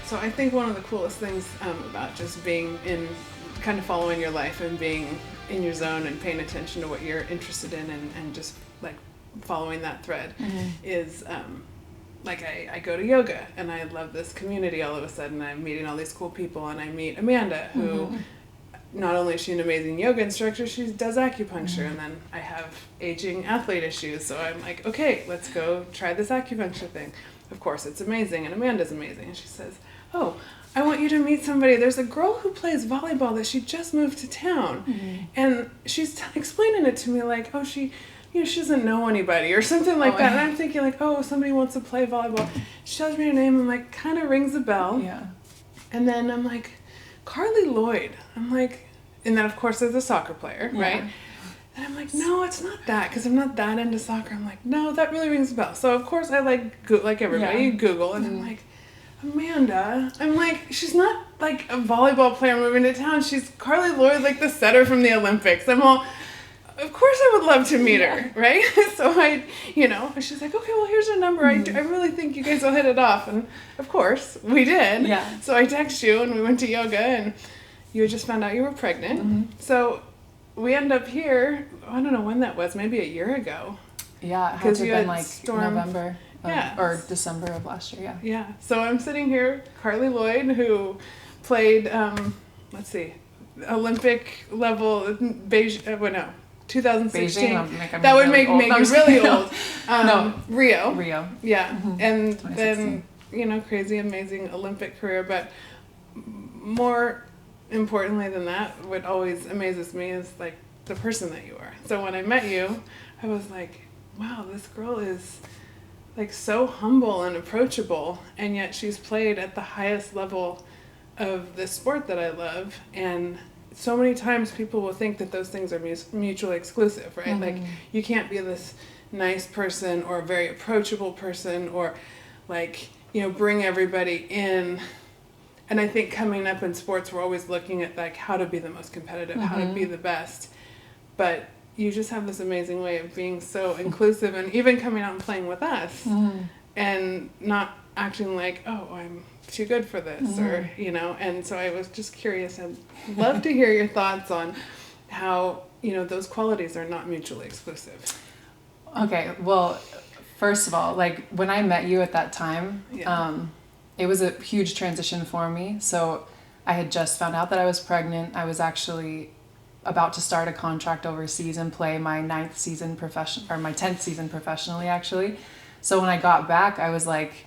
So I think one of the coolest things about just being kind of following your life and being in your zone and paying attention to what you're interested in and just like following that thread is like I go to yoga and I love this community all of a sudden. I'm meeting all these cool people, and I meet Amanda, who not only is she an amazing yoga instructor, she does acupuncture, and then I have aging athlete issues, so I'm like, okay, let's go try this acupuncture thing. Of course, it's amazing, and Amanda's amazing, and she says, oh, I want you to meet somebody. There's a girl who plays volleyball that she just moved to town, and she's explaining it to me like, oh, she doesn't know anybody or something like that, and I'm thinking like, oh, somebody wants to play volleyball. She tells me her name, and like, kind of rings a bell, and then I'm like, Carli Lloyd. I'm like, and then of course there's a soccer player, right? And I'm like, no, it's not that, because I'm not that into soccer. I'm like, no, that really rings a bell. So of course I like everybody, Google, and I'm like, Amanda. I'm like, she's not like a volleyball player moving to town. She's Carli Lloyd, like the setter from the Olympics. I'm all, of course I would love to meet her, right? So she's like, okay, well, here's her number. I really think you guys will hit it off. And of course, we did. Yeah. So I text you, and we went to yoga, and you had just found out you were pregnant. So we end up here, I don't know when that was, maybe a year ago. Yeah, it had to have been like November or December of last year, Yeah, so I'm sitting here, Carli Lloyd, who played, Olympic level, 2016. Beijing, that would make me really old. No. Rio. Yeah. And 2016. then, crazy, amazing Olympic career. But more importantly than that, what always amazes me is like the person that you are. So when I met you, I was like, wow, this girl is like so humble and approachable, and yet she's played at the highest level of the sport that I love. And so many times people will think that those things are mutually exclusive, right? Like, you can't be this nice person or a very approachable person or like, bring everybody in. And I think coming up in sports, we're always looking at like how to be the most competitive, how to be the best. But you just have this amazing way of being so inclusive, and even coming out and playing with us and not acting like, oh, I'm too good for this, or, and so I was just curious. I'd love to hear your thoughts on how, those qualities are not mutually exclusive. Okay, well, first of all, like when I met you at that time, it was a huge transition for me. So I had just found out that I was pregnant. I was actually about to start a contract overseas and play my 10th season professionally, actually. So when I got back, I was like,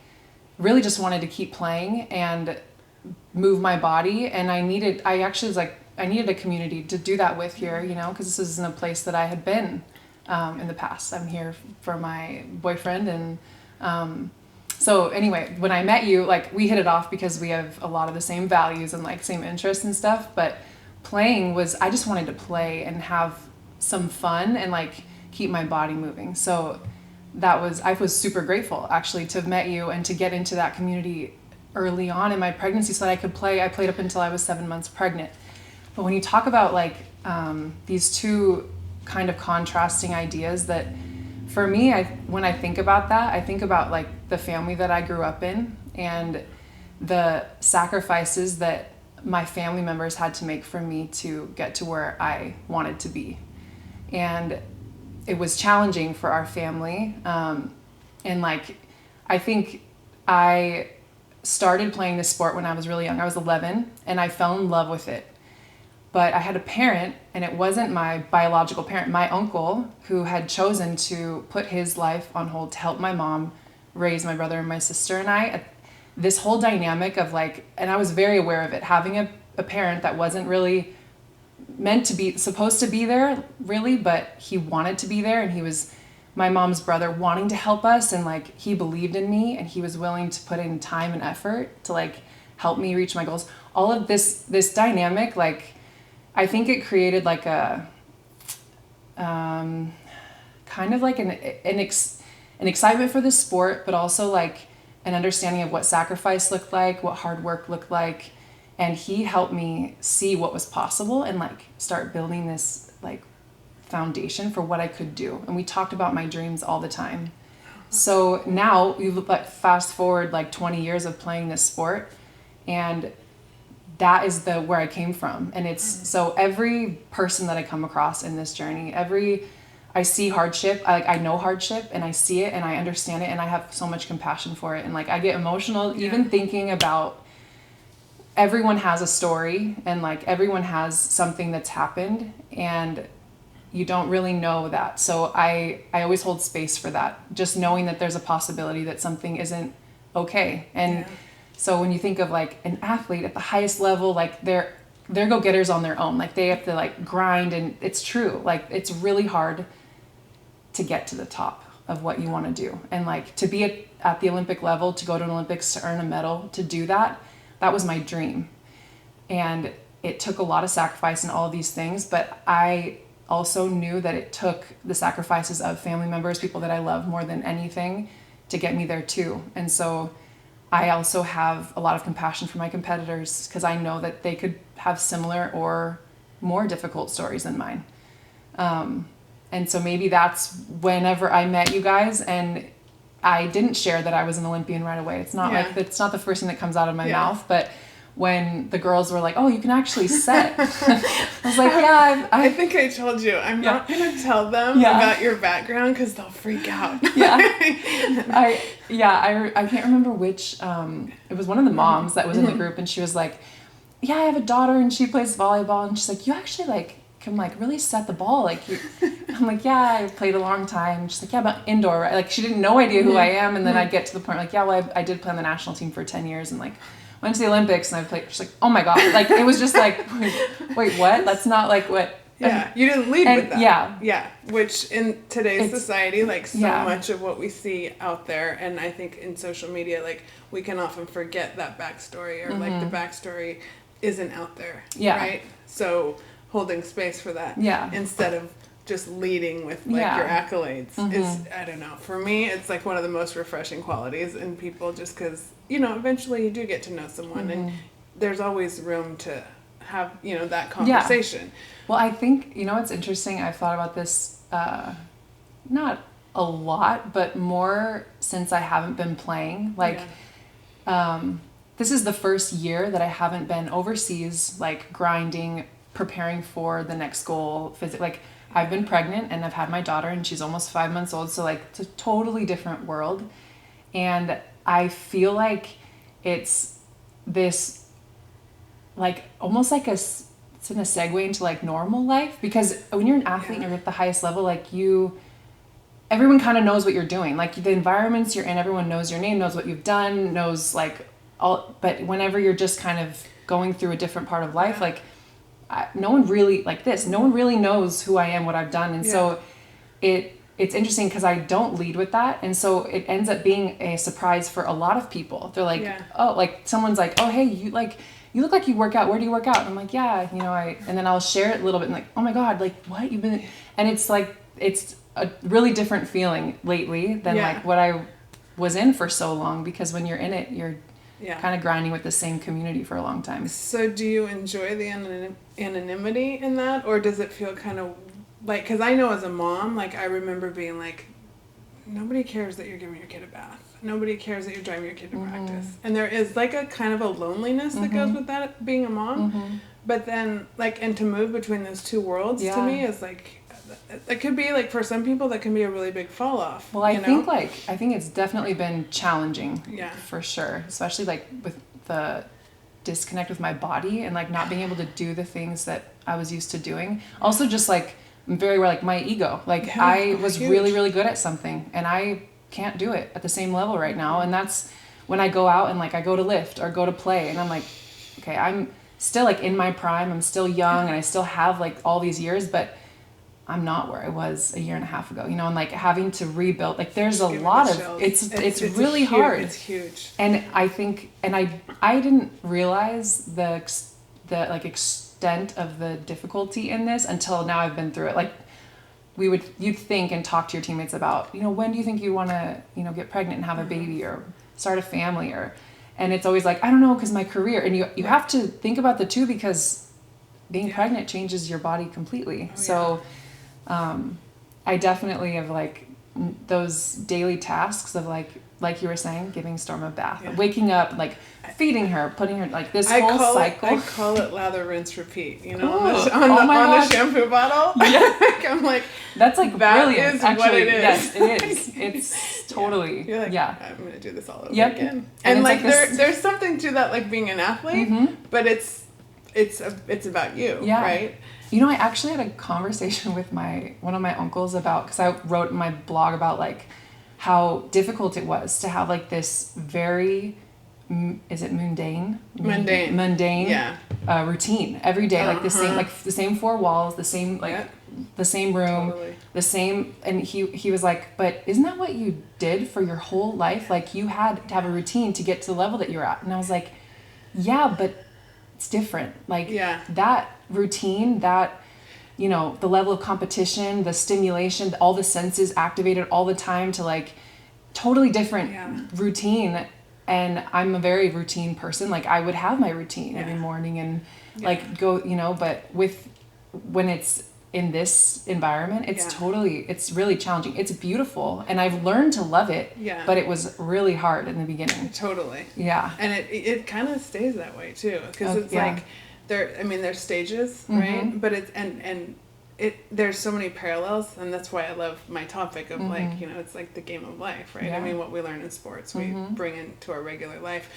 really just wanted to keep playing and move my body. And I needed a community to do that with here, because this isn't a place that I had been in the past. I'm here for my boyfriend. And so anyway, when I met you, like we hit it off because we have a lot of the same values and like same interests and stuff. But playing I just wanted to play and have some fun and like keep my body moving. So I was super grateful actually to have met you and to get into that community early on in my pregnancy so that I could play. I played up until I was 7 months pregnant. But when you talk about like these two kind of contrasting ideas, that for me, when I think about that, I think about like the family that I grew up in and the sacrifices that my family members had to make for me to get to where I wanted to be. And it was challenging for our family. And like, I think I started playing this sport when I was really young. I was 11 and I fell in love with it. But I had a parent, and it wasn't my biological parent, my uncle, who had chosen to put his life on hold to help my mom raise my brother and my sister and I. This whole dynamic of like, and I was very aware of it, having a parent that wasn't really supposed to be there really, but he wanted to be there, and he was my mom's brother wanting to help us, and like he believed in me and he was willing to put in time and effort to like help me reach my goals. All of this dynamic, like I think it created like a kind of like an excitement for the sport, but also like an understanding of what sacrifice looked like, what hard work looked like. And he helped me see what was possible and like start building this like foundation for what I could do. And we talked about my dreams all the time. So now you look like fast forward like 20 years of playing this sport, And that is where I came from. And it's, so every person that I come across in this journey, I see hardship, I know hardship, and I see it and I understand it, and I have so much compassion for it. And like, I get emotional even thinking about everyone has a story, and like everyone has something that's happened, and you don't really know that. So I always hold space for that, just knowing that there's a possibility that something isn't okay. And so when you think of like an athlete at the highest level, like they're go-getters on their own, like they have to like grind, and it's true, like it's really hard to get to the top of what you want to do. And like to be at the Olympic level, to go to an Olympics, to earn a medal, to do that was my dream. And it took a lot of sacrifice and all of these things, but I also knew that it took the sacrifices of family members, people that I love more than anything, to get me there too. And so I also have a lot of compassion for my competitors, because I know that they could have similar or more difficult stories than mine. And so maybe that's whenever I met you guys, and I didn't share that I was an Olympian right away. It's not like, it's not the first thing that comes out of my mouth, but when the girls were like, "Oh, you can actually set," I was like, "Yeah." I think I told you I'm not going to tell them about your background because they'll freak out. I can't remember which. It was one of the moms that was in the group, and she was like, "Yeah, I have a daughter, and she plays volleyball," and she's like, "You actually like can like really set the ball, like you." I'm like, "Yeah, I played a long time." She's like, "Yeah, but indoor, right?" Like she didn't no idea who I am, and then I'd get to the point like, "Yeah, well, I did play on the national team for 10 years, and like went to the Olympics, and I played." She's like, "Oh my god!" Like it was just like, wait, what? That's not like what. Yeah, you didn't lead with that. Yeah. Which in today's society, like so much of what we see out there, and I think in social media, like we can often forget that backstory, or like the backstory isn't out there. Right. So holding space for that instead of just leading with like your accolades is, I don't know, for me it's like one of the most refreshing qualities in people, just because eventually you do get to know someone and there's always room to have that conversation. Well, I think it's interesting, I've thought about this not a lot, but more since I haven't been playing, like this is the first year that I haven't been overseas, like grinding, preparing for the next goal. Like I've been pregnant and I've had my daughter, and she's almost 5 months old. So like it's a totally different world. And I feel like it's this, like almost like it's in a segue into like normal life, because when you're an athlete and you're at the highest level, like everyone kind of knows what you're doing. Like the environments you're in, everyone knows your name, knows what you've done, knows like all, but whenever you're just kind of going through a different part of life, like no one really knows who I am, what I've done. And so it's interesting because I don't lead with that. And so it ends up being a surprise for a lot of people. They're like, oh, like someone's like, "Oh, hey, you look like you work out. Where do you work out?" And I'm like, "Yeah, and then I'll share it a little bit and like, "Oh my God, like what you've been," and it's like, it's a really different feeling lately than like what I was in for so long, because when you're in it, you're kind of grinding with the same community for a long time. So do you enjoy the anonymity in that, or does it feel kind of like, because I know as a mom, like I remember being like, nobody cares that you're giving your kid a bath. Nobody cares that you're driving your kid to practice. And there is like a kind of a loneliness that goes with that, being a mom. But then like, and to move between those two worlds to me is like, it could be like, for some people that can be a really big fall off. Well, I think it's definitely been challenging for sure, especially like with the disconnect with my body and like not being able to do the things that I was used to doing. Also just like, I'm very like my ego, like I was really, really good at something and I can't do it at the same level right now. And that's when I go out and like I go to lift or go to play and I'm like, okay, I'm still like in my prime, I'm still young and I still have like all these years, but I'm not where I was a year and a half ago, and like having to rebuild, like there's a lot of, it's really hard. It's huge. And I think, and I didn't realize the like extent of the difficulty in this until now I've been through it. Like you'd think and talk to your teammates about, when do you think you want to, get pregnant and have a baby or start a family, and it's always like, I don't know, because my career, and you have to think about the two, because being pregnant changes your body completely. I definitely have like those daily tasks of like you were saying, giving Storm a bath, waking up, like feeding her, putting her, like this whole cycle. I call it lather, rinse, repeat, you know, Ooh, on the shampoo bottle. Yeah. I'm like, that's like that brilliant. is actually, what it is. Yes, it is. It's totally, You're like, yeah. I'm going to do this all over Yep. again. And like this... there's something to that, like being an athlete, but it's about you, right? You know, I actually had a conversation with one of my uncles about, because I wrote in my blog about like how difficult it was to have like this very, is it mundane? Mundane routine every day, like the same four walls, the same the same room, the same. And he was like, but isn't that what you did for your whole life? Like you had to have a routine to get to the level that you're at. And I was like, yeah, but it's different. Like that routine, that, you know, the level of competition, the stimulation, all the senses activated all the time to like totally different routine. And I'm a very routine person. Like I would have my routine every morning and like go, you know, but when it's in this environment, it's really challenging. It's beautiful. And I've learned to love it, but it was really hard in the beginning. Totally. Yeah. And it kind of stays that way too. Cause it's like, there's stages, right? But it's, and there's so many parallels, and that's why I love my topic of like, you know, it's like the game of life, right? I mean, what we learn in sports, we bring into our regular life.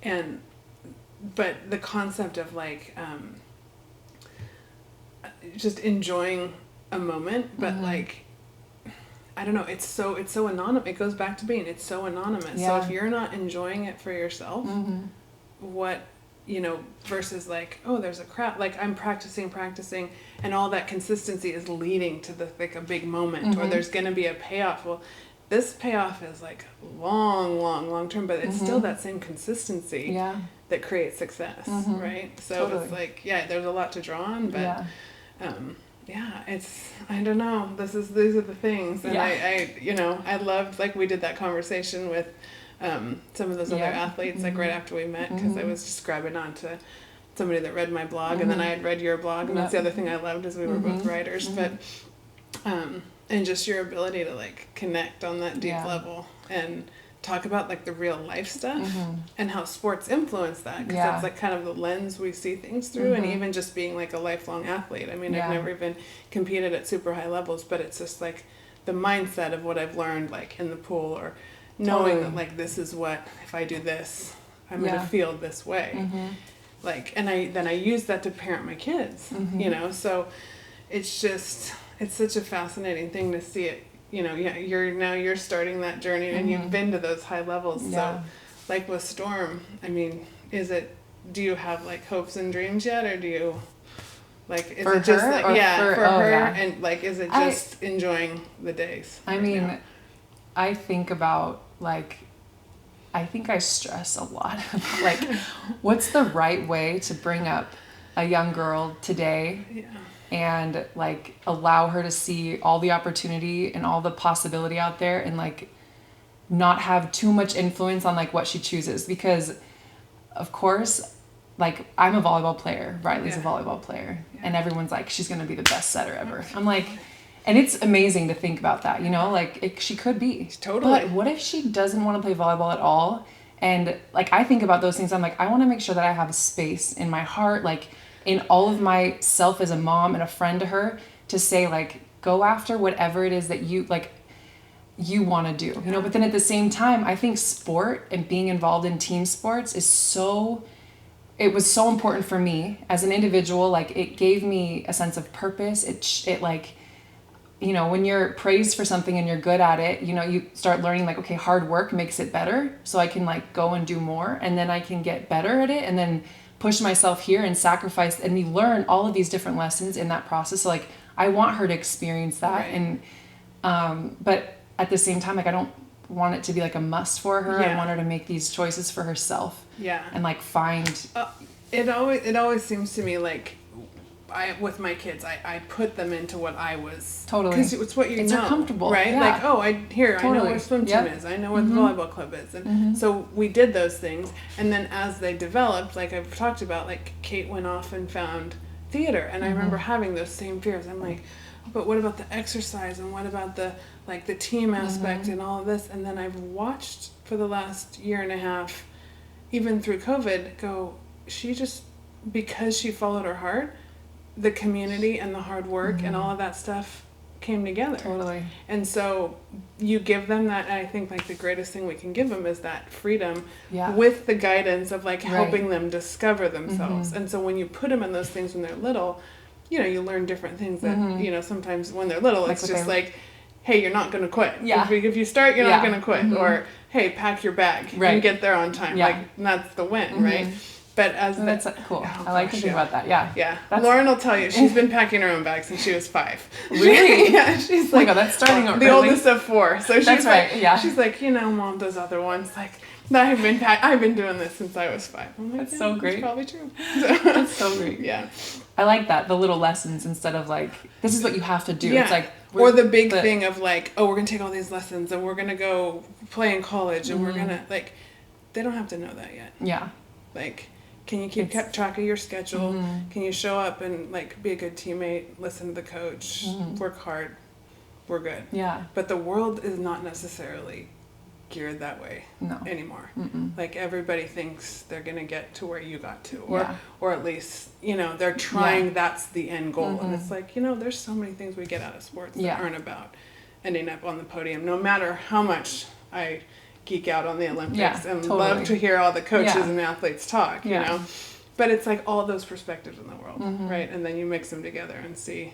But the concept of like, just enjoying a moment, but like, I don't know, it's so anonymous. It goes back to being, it's so anonymous. So if you're not enjoying it for yourself, what, you know, versus like, oh, there's a crowd, like I'm practicing, and all that consistency is leading to like a big moment, or there's going to be a payoff. Well, this payoff is like long term, but it's still that same consistency that creates success, right? So it's like, there's a lot to draw on, but it's, I don't know, these are the things, and I you know, I loved, like we did that conversation with some of those other athletes, like right after we met, because I was describing on to somebody that read my blog, and then I had read your blog, and that's the other thing I loved, is we were both writers, but and just your ability to like connect on that deep level and talk about like the real life stuff and how sports influence that, because that's like kind of the lens we see things through, and even just being like a lifelong athlete. I mean, I've never even competed at super high levels, but it's just like the mindset of what I've learned, like in the pool, or knowing that like this is what, if I do this, I'm gonna feel this way, like, and I use that to parent my kids, you know. So it's just, it's such a fascinating thing to see it, you know. You're starting that journey, and you've been to those high levels. So like with Storm, I mean, do you have like hopes and dreams yet, or do you like, is it just like, for her, and like, is it just enjoying the days? I mean, I think about like, I think I stress a lot about like, what's the right way to bring up a young girl today, and like allow her to see all the opportunity and all the possibility out there, and like not have too much influence on like what she chooses, because of course, like I'm a volleyball player, Riley's a volleyball player, and everyone's like, she's gonna be the best setter ever. I'm like, and it's amazing to think about that, you know, like she could be. Totally. But what if she doesn't want to play volleyball at all? And like, I think about those things. I'm like, I want to make sure that I have a space in my heart, like in all of myself as a mom and a friend to her, to say like, go after whatever it is that you like, you want to do, you know. But then at the same time, I think sport and being involved in team sports it was so important for me as an individual. Like it gave me a sense of purpose. It like, you know, when you're praised for something and you're good at it, you know, you start learning like, okay, hard work makes it better. So I can like go and do more, and then I can get better at it, and then push myself here and sacrifice. And you learn all of these different lessons in that process. So like, I want her to experience that. And, but at the same time, like, I don't want it to be like a must for her. I want her to make these choices for herself. And like find, it always seems to me like, with my kids, I put them into what I was. Totally. Because it's what you know. It's comfortable. Right? Like, oh, I know what a swim team is. I know what the volleyball club is. And so we did those things. And then as they developed, like I've talked about, like Kate went off and found theater. And I remember having those same fears. I'm like, but what about the exercise, and what about the team aspect and all of this? And then I've watched for the last year and a half, even through COVID, she just, because she followed her heart, the community and the hard work and all of that stuff came together. Totally. And so you give them that, and I think the greatest thing we can give them is that freedom with the guidance of helping them discover themselves. And so when you put them in those things when they're little, you learn different things that, sometimes when they're little, it's just hey, you're not going to quit. If you start, you're not going to quit. Or, hey, pack your bag and get there on time. And that's the win, right? But that's cool. I like to think about that. Yeah. Lauren will tell you she's been packing her own bag since she was 5. Really? She's oh my God, that's starting out the oldest of 4. So she's she's Mom, those other ones I've been doing this since I was 5. I'm that's so great. That's probably true. That's so great. Yeah. I like that, the little lessons instead of this is what you have to do. Yeah. It's or the big thing of we're gonna take all these lessons and we're gonna go play in college and we're gonna they don't have to know that yet. Yeah. Can you keep track of your schedule? Can you show up and be a good teammate, listen to the coach, work hard? We're good. Yeah. But the world is not necessarily geared that way anymore. Everybody thinks they're going to get to where you got to, or at least, they're trying, that's the end goal. And it's there's so many things we get out of sports that aren't about ending up on the podium, no matter how much I geek out on the Olympics and love to hear all the coaches and the athletes talk, you know, but it's all those perspectives in the world, right? And then you mix them together and see,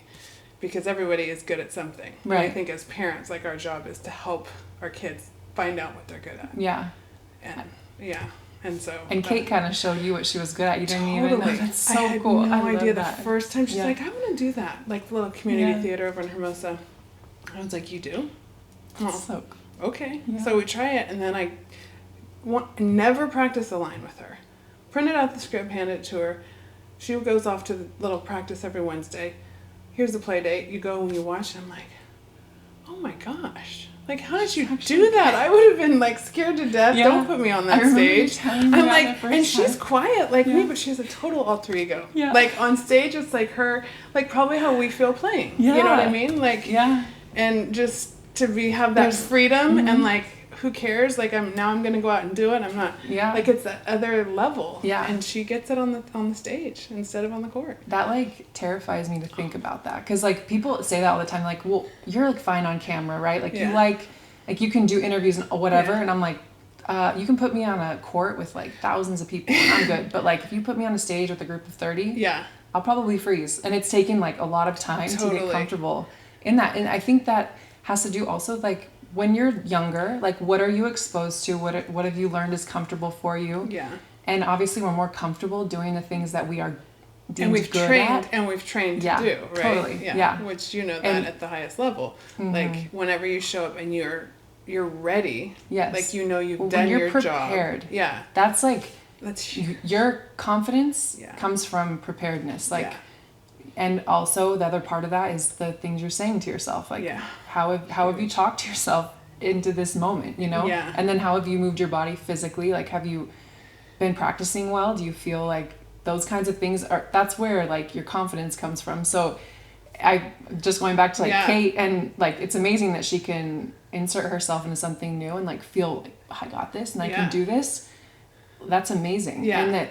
because everybody is good at something. Right. And I think as parents, our job is to help our kids find out what they're good at. Yeah. And so. And Kate kind of showed you what she was good at. You didn't even know. That's so cool. I had no idea the first time. She's I want to do that. The little community theater over in Hermosa. I was you do? So okay. Yeah. So we try it, and then I never practice a line with her. Printed out the script, handed it to her. She goes off to the little practice every Wednesday. Here's the play date. You go and you watch, and I'm oh my gosh. How did you do that? I would have been scared to death. Yeah. Don't put me on that stage. I'm and she's quiet me, but she has a total alter ego. Yeah. On stage, it's her, probably how we feel playing. Yeah. You know what I mean? And just to have that freedom and who cares? I'm going to go out and do it. I'm not. Yeah. It's that other level. Yeah. And she gets it on the stage instead of on the court. That terrifies me to think about that, because people say that all the time. Well, you're fine on camera, right? You you can do interviews and whatever. Yeah. And I'm you can put me on a court with thousands of people and I'm good. But if you put me on a stage with a group of 30, I'll probably freeze. And it's taken a lot of time to get comfortable in that. And I think that has to do also when you're younger, what are you exposed to? What have you learned is comfortable for you? Yeah. And obviously we're more comfortable doing the things that we are deemed good at. And we've trained to do, right? Totally. Yeah. Which that at the highest level. Whenever you show up and you're ready. Yes. You've done your job. You're prepared. Yeah. That's your confidence comes from preparedness. And also the other part of that is the things you're saying to yourself. How have you talked to yourself into this moment, Yeah. And then how have you moved your body physically? Have you been practicing well? Do you feel those kinds of things that's where your confidence comes from. So I just going back to Kate, and it's amazing that she can insert herself into something new and feel I got this and I can do this. That's amazing. Yeah. And that,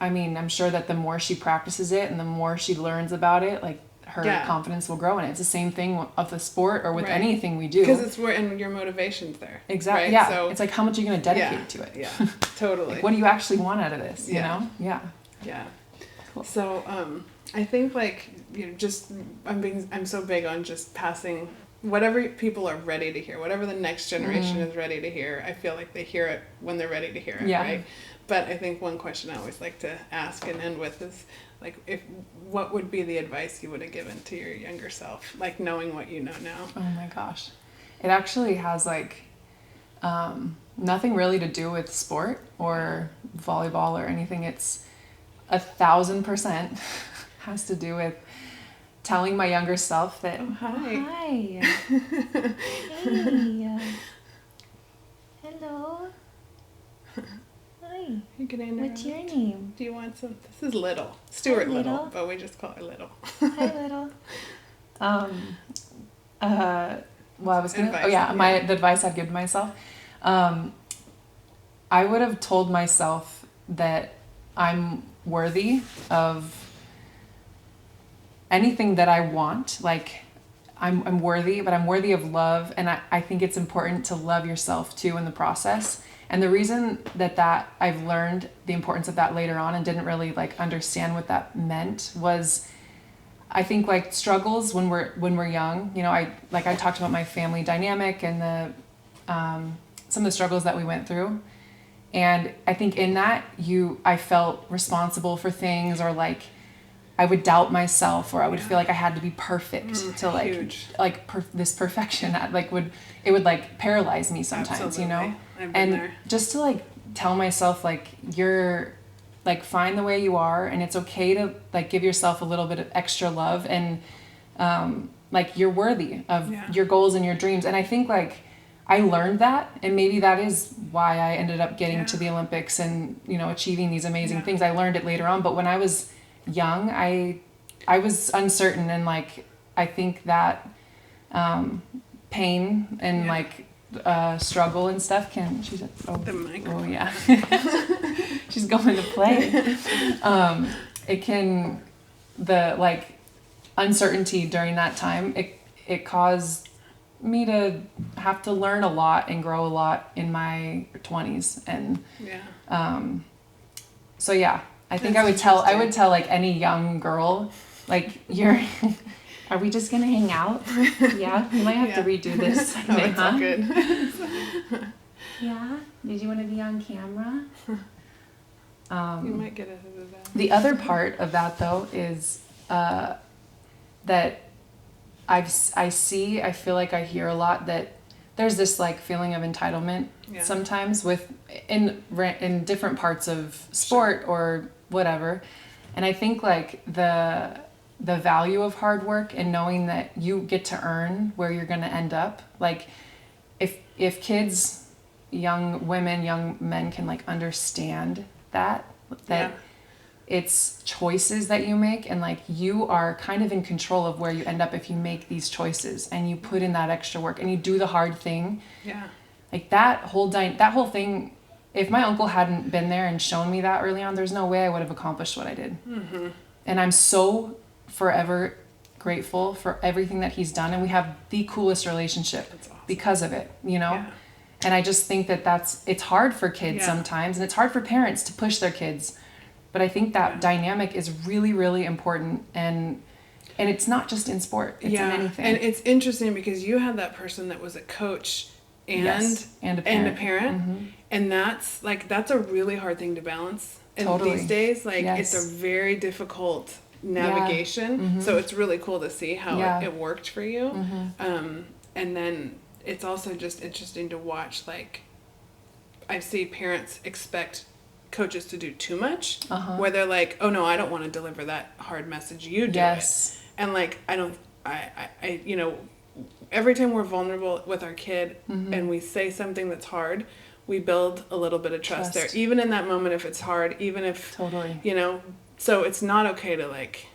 I'm sure that the more she practices it and the more she learns about it, her confidence will grow in it. It's the same thing of the sport or with anything we do. Because it's where, and your motivation's there. Exactly. Right? Yeah. So, it's how much are you going to dedicate to it? Yeah, totally. What do you actually want out of this, you know? Yeah. Yeah. Cool. So, I think I'm so big on just passing whatever people are ready to hear, whatever the next generation is ready to hear. I feel they hear it when they're ready to hear it, right? But I think one question I always like to ask and end with is what would be the advice you would have given to your younger self, knowing what you know now? Oh my gosh. It actually has nothing really to do with sport or volleyball or anything. It's 1,000% has to do with telling my younger self that, hi. Hey. Hello. Hi. You can interrupt. What's your name? Do you want some? This is Little. Stuart Hi, Little, but we just call her Little. Hi, Little. Well, I was gonna. Advice, The advice I'd give to myself. I would have told myself that I'm worthy of anything that I want. Like, I'm worthy, but I'm worthy of love, and I think it's important to love yourself too in the process. And the reason that I've learned the importance of that later on and didn't really like understand what that meant was, I think like struggles when we're young. You know, I talked about my family dynamic and the some of the struggles that we went through, and I think in that I felt responsible for things, or like I would doubt myself, or I would feel like I had to be perfect to like huge. This perfection it would like paralyze me sometimes. Absolutely. You know, I've been and there. just to like tell myself like you're like fine the way you are, and it's okay to like give yourself a little bit of extra love, and like you're worthy of your goals and your dreams. And I think like I learned that, and maybe that is why I ended up getting to the Olympics and, you know, achieving these amazing things. I learned it later on, but when I was young, I was uncertain, and like I think that pain and like struggle and stuff can The microphone. oh yeah she's going to play. It can, the like uncertainty during that time, it caused me to have to learn a lot and grow a lot in my 20s. And so yeah, I think I would tell like any young girl, like you're are we just gonna hang out? Yeah, we might have to redo this. No, it's all good. Yeah? Did you want to be on camera? You might get ahead of that. The other part of that though is that I feel like I hear a lot that there's this like feeling of entitlement sometimes in different parts of sport or whatever. And I think like the value of hard work and knowing that you get to earn where you're going to end up. Like if kids, young women, young men can like understand that it's choices that you make, and like you are kind of in control of where you end up if you make these choices and you put in that extra work and you do the hard thing. Yeah. Like that whole thing, if my uncle hadn't been there and shown me that early on, there's no way I would have accomplished what I did. Mm-hmm. And I'm so forever grateful for everything that he's done, and we have the coolest relationship because of it, you know? Yeah. And I just think that it's hard for kids sometimes, and it's hard for parents to push their kids. But I think that dynamic is really, really important, and it's not just in sport, it's in anything. And it's interesting because you had that person that was a coach and a parent. Mm-hmm. And that's a really hard thing to balance. And these days, like it's a very difficult navigation. Mm-hmm. So it's really cool to see how it worked for you. Mm-hmm. And then it's also just interesting to watch, like I see parents expect coaches to do too much, where they're like, oh no, I don't want to deliver that hard message, you do it. And like I you know, every time we're vulnerable with our kid and we say something that's hard, we build a little bit of trust there, even in that moment if it's hard, even if you know. So it's not okay to, like,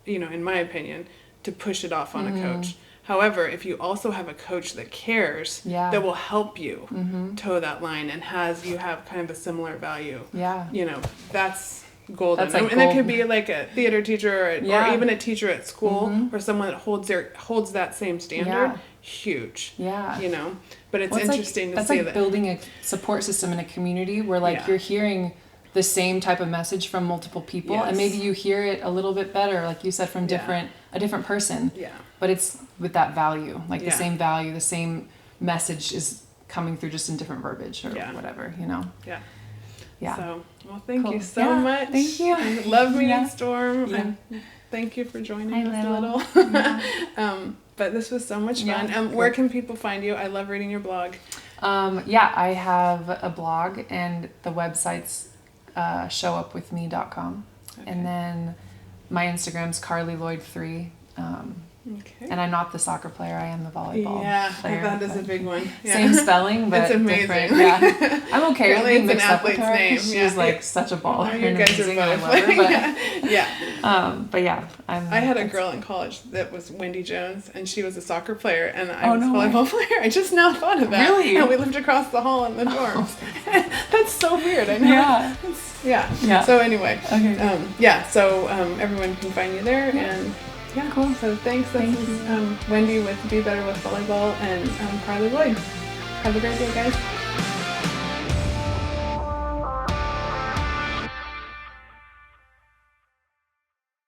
you know, in my opinion, to push it off on a coach. However, if you also have a coach that cares, that will help you toe that line and you have kind of a similar value. Yeah. You know, that's golden. That's like and it could be like a theater teacher or even a teacher at school or someone that holds that same standard. Yeah. Huge. Yeah. You know, but it's interesting to see that. That's like building a support system in a community where like you're hearing the same type of message from multiple people, and maybe you hear it a little bit better, like you said, from a different person. Yeah. But it's with that value, like the same value, the same message is coming through, just in different verbiage or whatever, you know. Yeah. Yeah. So, well, thank you so much. Thank you. I love meeting Storm. Yeah. And thank you for joining us a little. But this was so much fun. Where can people find you? I love reading your blog. I have a blog, and the website's showupwithme.com. Okay. And then my Instagram's Carli Lloyd 3. Okay. And I'm not the soccer player, I am the volleyball player. That is a big one. Yeah. Same spelling, but it's amazing. different. Yeah. I'm okay with being mixed up with her. Name. She's like such a baller. You guys are both. I love her, but, but yeah. I had a girl in college that was Wendy Jones, and she was a soccer player, and I was a volleyball player. I just now thought of that. Really? And we lived across the hall in the dorms. That's so weird. I know. Yeah. So anyway, so everyone can find you there, and cool. So thanks. This is Wendy with Be Better with Volleyball, and Carli Lloyd. Have a great day, guys.